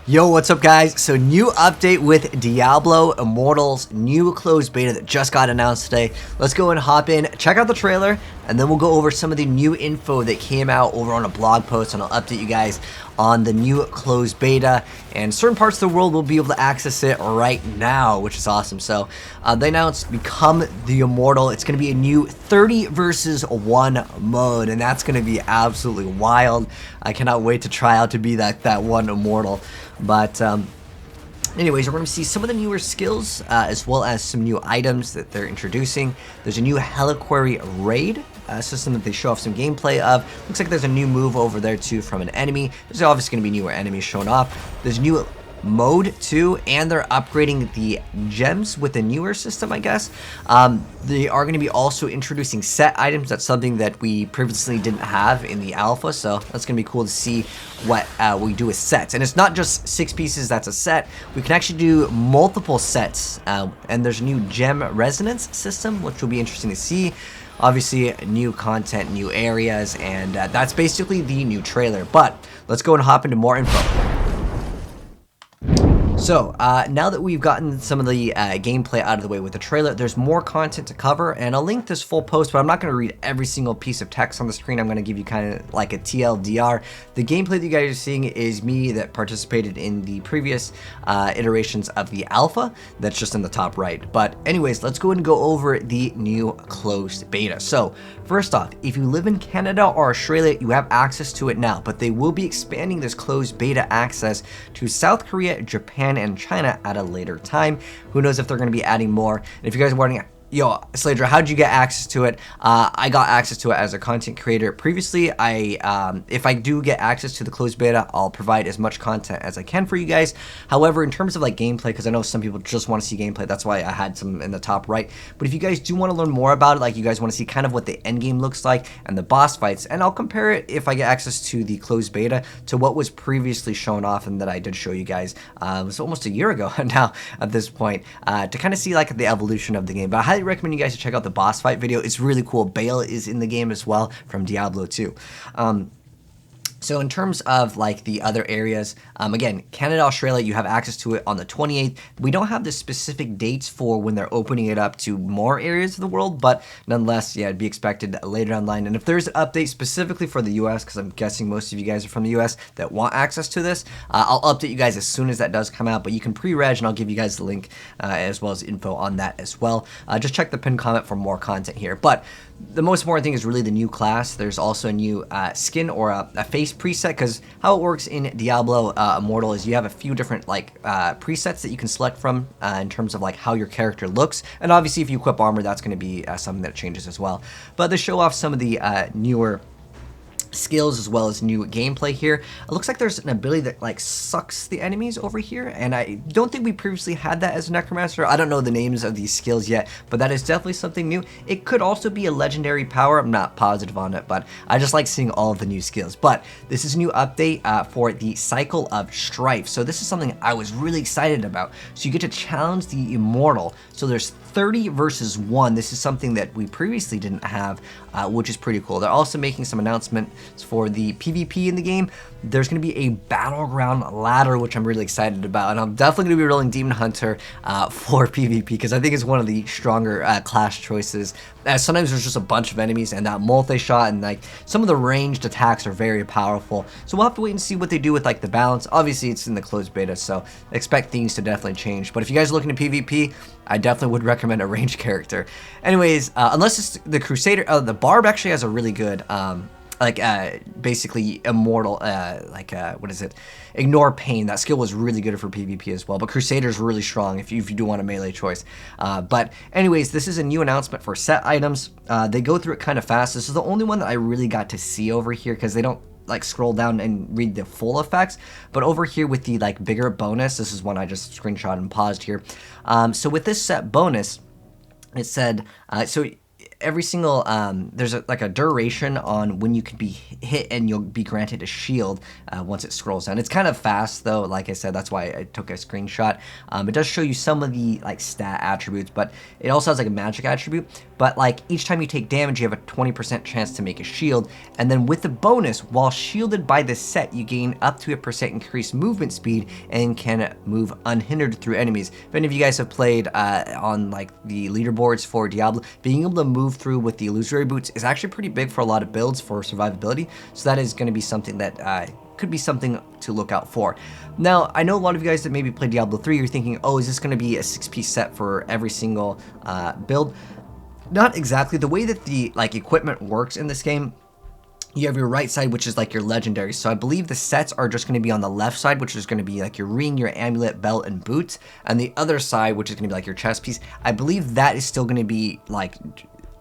Yo, what's up guys? So new update with Diablo Immortal's new closed beta that just got announced today. Let's go and hop in, check out the trailer, and then we'll go over some of the new info that came out over on a blog post, and I'll update you guys on the new closed beta. And certain parts of the world will be able to access it right now, which is awesome. So they announced Become the Immortal. It's going to be a new 30 versus 1 mode, and that's going to be absolutely wild. I cannot wait to try out to be that one immortal. But anyways, we're going to see some of the newer skills as well as some new items that they're introducing. There's a new Heliquary raid system that they show off some gameplay of. Looks like there's a new move over there too from an enemy. There's obviously going to be newer enemies shown off. There's a new mode too, and they're upgrading the gems with a newer system, I guess. They are going to be also introducing set items. That's something that we previously didn't have in the alpha, so that's going to be cool to see what we do with sets. And it's not just 6 pieces that's a set. We can actually do multiple sets, and there's a new gem resonance system, which will be interesting to see. Obviously, new content, new areas, and that's basically the new trailer. But let's go and hop into more info. So, now that we've gotten some of the gameplay out of the way with the trailer, there's more content to cover, and I'll link this full post, but I'm not going to read every single piece of text on the screen. I'm going to give you kind of like a TLDR. The gameplay that you guys are seeing is me that participated in the previous iterations of the alpha. That's just in the top right. But anyways, let's go and go over the new closed beta. So, first off, if you live in Canada or Australia, you have access to it now, but they will be expanding this closed beta access to South Korea, Japan, and China at a later time. Who knows if they're going to be adding more. And if you guys are wondering, yo, Slaydra, how did you get access to it? I got access to it as a content creator previously. If I do get access to the closed beta, I'll provide as much content as I can for you guys. However, in terms of like gameplay, because I know some people just want to see gameplay, that's why I had some in the top right. But if you guys do want to learn more about it, like you guys want to see kind of what the end game looks like and the boss fights, and I'll compare it if I get access to the closed beta to what was previously shown off and that I did show you guys. It was almost a year ago now at this point, to kind of see like the evolution of the game. But I highly recommend you guys to check out the boss fight video. It's really cool. Bale is in the game as well from Diablo 2. So in terms of like the other areas, again, Canada, Australia, you have access to it on the 28th. We don't have the specific dates for when they're opening it up to more areas of the world, but nonetheless, yeah, it'd be expected later online. And if there's an update specifically for the US, because I'm guessing most of you guys are from the US that want access to this, I'll update you guys as soon as that does come out, but you can pre-reg and I'll give you guys the link as well as info on that as well. Just check the pinned comment for more content here. But the most important thing is really the new class. There's also a new skin or a face preset, because how it works in Diablo Immortal is you have a few different like presets that you can select from in terms of like how your character looks, and obviously if you equip armor, that's going to be something that changes as well. But they show off some of the newer skills as well as new gameplay here. It looks like there's an ability that like sucks the enemies over here, and I don't think we previously had that as a necromancer. I don't know the names of these skills yet, but that is definitely something new. It could also be a legendary power. I'm not positive on it, but I just like seeing all of the new skills. But this is a new update for the Cycle of Strife. So this is something I was really excited about. So you get to challenge the Immortal. So there's 30 versus 1. This is something that we previously didn't have, which is pretty cool. They're also making some announcements for the PvP in the game. There's going to be a battleground ladder, which I'm really excited about, and I'm definitely going to be rolling Demon Hunter for PvP, because I think it's one of the stronger class choices. Sometimes there's just a bunch of enemies, and that multi-shot and like some of the ranged attacks are very powerful. So we'll have to wait and see what they do with like the balance. Obviously, it's in the closed beta, so expect things to definitely change. But if you guys are looking at PvP, I definitely would recommend a ranged character. Anyways, unless it's the Crusader, the Barb actually has a really good basically immortal, what is it? Ignore pain. That skill was really good for PvP as well, but Crusader is really strong if you do want a melee choice. But anyways, this is a new announcement for set items. They go through it kind of fast. This is the only one that I really got to see over here, because they don't like scroll down and read the full effects. But over here with the like bigger bonus, this is one I just screenshot and paused here. So with this set bonus, it said, every single there's like a duration on when you can be hit and you'll be granted a shield once it scrolls down. It's kind of fast though, like I said, that's why I took a screenshot. It does show you some of the like stat attributes, but it also has like a magic attribute. But like each time you take damage, you have a 20% chance to make a shield, and then with the bonus, while shielded by the set, you gain up to a percent increased movement speed and can move unhindered through enemies. If any of you guys have played on like the leaderboards for Diablo, being able to move through with the illusory boots is actually pretty big for a lot of builds for survivability. So that is going to be something that could be something to look out for. Now, I know a lot of you guys that maybe played Diablo 3, you're thinking, oh, is this going to be a 6-piece set for every single build? Not exactly. The way that the like equipment works in this game, you have your right side, which is like your legendary. So I believe the sets are just going to be on the left side, which is going to be like your ring, your amulet, belt, and boots. And the other side, which is going to be like your chest piece, I believe that is still going to be like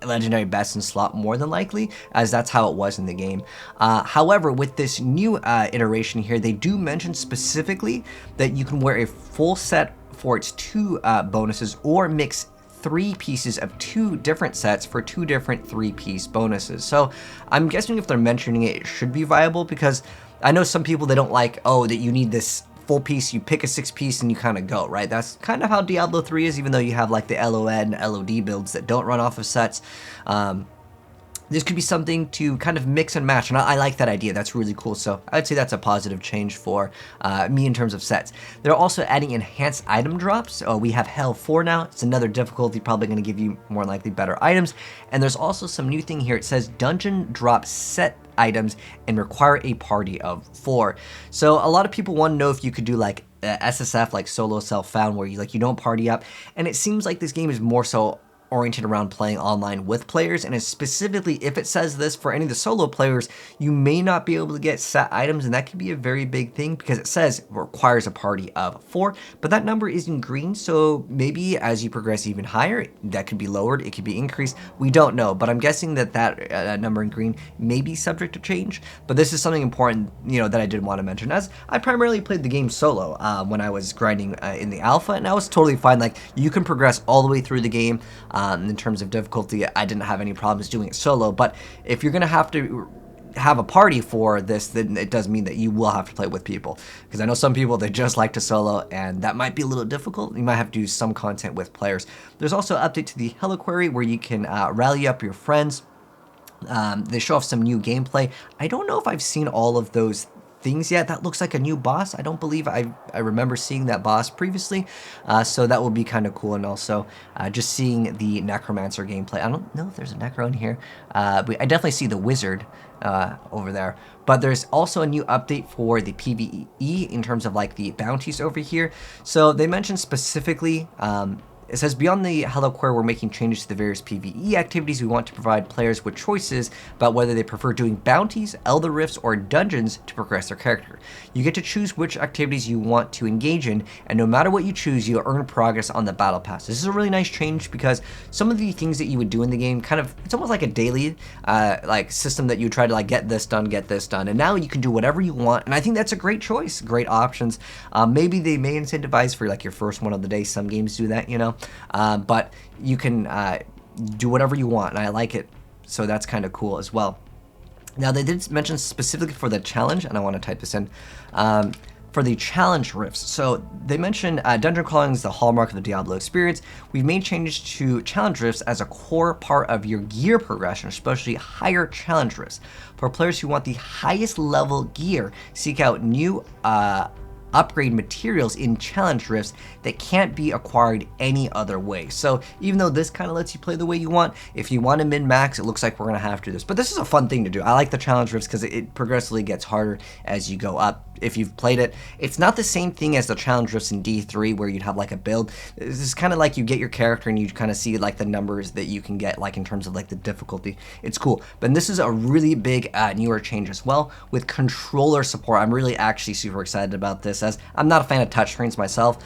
legendary best in slot more than likely, as that's how it was in the game. However, with this new iteration here, they do mention specifically that you can wear a full set for its 2 bonuses, or mix 3 pieces of 2 different sets for 2 different 3-piece bonuses. So I'm guessing if they're mentioning it, it should be viable, because I know some people, they don't like, oh, that you need this full piece, you pick a 6-piece and you kind of go, right? That's kind of how Diablo 3 is, even though you have like the LON and LOD builds that don't run off of sets. This could be something to kind of mix and match, and I like that idea. That's really cool. So I'd say that's a positive change for me in terms of sets. They're also adding enhanced item drops. We have Hell 4 now. It's another difficulty, probably going to give you more likely better items. And there's also some new thing here. It says dungeon drop set items and require a party of 4. So a lot of people want to know if you could do like SSF, like solo self found, where you don't party up. And it seems like this game is more so oriented around playing online with players, and it's specifically, if it says this for any of the solo players, you may not be able to get set items, and that could be a very big thing, because it says it requires a party of 4, but that number is in green, so maybe as you progress even higher, that could be lowered, it could be increased, we don't know, but I'm guessing that that number in green may be subject to change. But this is something important, that I did want to mention, as I primarily played the game solo when I was grinding in the alpha, and I was totally fine. Like, you can progress all the way through the game. In terms of difficulty, I didn't have any problems doing it solo, but if you're gonna have to have a party for this, then it does mean that you will have to play with people, because I know some people, they just like to solo, and that might be a little difficult. You might have to do some content with players. There's also an update to the Heliquary where you can rally up your friends. They show off some new gameplay. I don't know if I've seen all of those things yet. That looks like a new boss. I don't believe I remember seeing that boss previously, so that will be kind of cool. And also just seeing the Necromancer gameplay. I don't know if there's a Necro in here, but I definitely see the Wizard over there. But there's also a new update for the PvE in terms of like the bounties over here. So they mentioned specifically, it says, beyond the Heliquary, we're making changes to the various PvE activities. We want to provide players with choices about whether they prefer doing bounties, Elder Rifts, or dungeons to progress their character. You get to choose which activities you want to engage in, and no matter what you choose, you'll earn progress on the battle pass. This is a really nice change, because some of the things that you would do in the game, it's almost like a daily like system that you try to like get this done, and now you can do whatever you want, and I think that's a great choice, great options. Maybe they may incentivize for like your first one of the day. Some games do that, but you can do whatever you want, and I like it, so that's kind of cool as well. Now, they did mention specifically for the challenge, and I want to type this in, for the challenge rifts. So they mentioned dungeon crawling is the hallmark of the Diablo experience. We've made changes to challenge rifts as a core part of your gear progression, especially higher challenge rifts. For players who want the highest level gear, seek out new upgrade materials in challenge rifts that can't be acquired any other way. So even though this kind of lets you play the way you want, if you want to min-max, it looks like we're going to have to do this. But this is a fun thing to do. I like the challenge rifts because it progressively gets harder as you go up. If you've played it, it's not the same thing as the challenge rifts in D3 where you'd have like a build. This is kind of like you get your character and you kind of see like the numbers that you can get, like in terms of like the difficulty. It's cool. But this is a really big newer change as well with controller support. I'm really actually super excited about this, as I'm not a fan of touchscreens myself.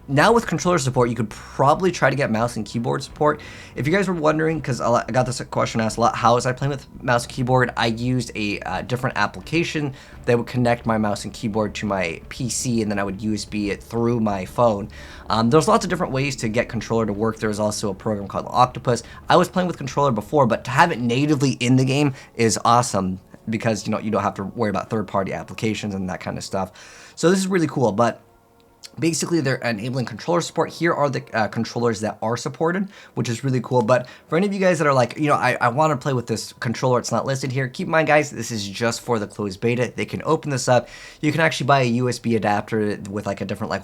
Now with controller support, you could probably try to get mouse and keyboard support. If you guys were wondering, because I got this question asked a lot, how was I playing with mouse and keyboard? I used a different application that would connect my mouse and keyboard to my PC, and then I would USB it through my phone. There's lots of different ways to get controller to work. There's also a program called Octopus. I was playing with controller before, but to have it natively in the game is awesome because, you know, you don't have to worry about third-party applications and that kind of stuff. So this is really cool, but basically, they're enabling controller support. Here are the controllers that are supported, which is really cool. But for any of you guys that are like, you know, I want to play with this controller, it's not listed here, keep in mind, guys, this is just for the closed beta. They can open this up. You can actually buy a USB adapter with like a different like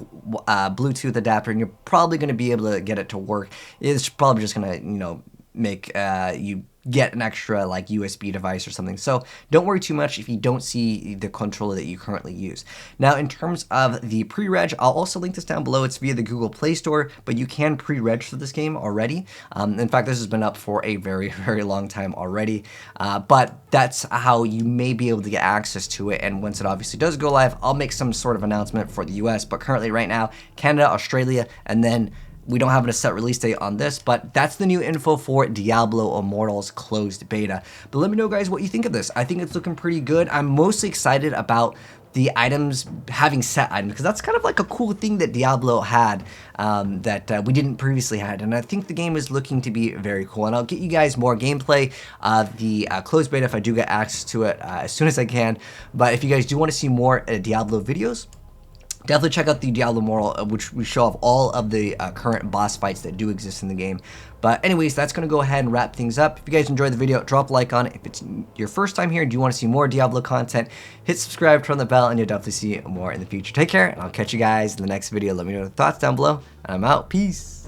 Bluetooth adapter, and you're probably going to be able to get it to work. It's probably just going to, you know, make you get an extra like USB device or something. So don't worry too much if you don't see the controller that you currently use. Now, in terms of the pre-reg, I'll also link this down below. It's via the Google Play Store, but you can pre-reg for this game already. In fact, this has been up for a very, very long time already. But that's how you may be able to get access to it. And once it obviously does go live, I'll make some sort of announcement for the US. But currently right now, Canada, Australia, and then we don't have a set release date on this, but that's the new info for Diablo Immortal's closed beta. But let me know, guys, what you think of this. I think it's looking pretty good. I'm mostly excited about the items having set items, because that's kind of like a cool thing that Diablo had that we didn't previously had, and I think the game is looking to be very cool. And I'll get you guys more gameplay of the closed beta if I do get access to it as soon as I can. But if you guys do want to see more Diablo videos, definitely check out the Diablo Immortal, which we show off all of the current boss fights that do exist in the game. But anyways, that's going to go ahead and wrap things up. If you guys enjoyed the video, drop a like on it. If it's your first time here and you want to see more Diablo content, hit subscribe, turn on the bell, and you'll definitely see more in the future. Take care, and I'll catch you guys in the next video. Let me know your thoughts down below, and I'm out. Peace.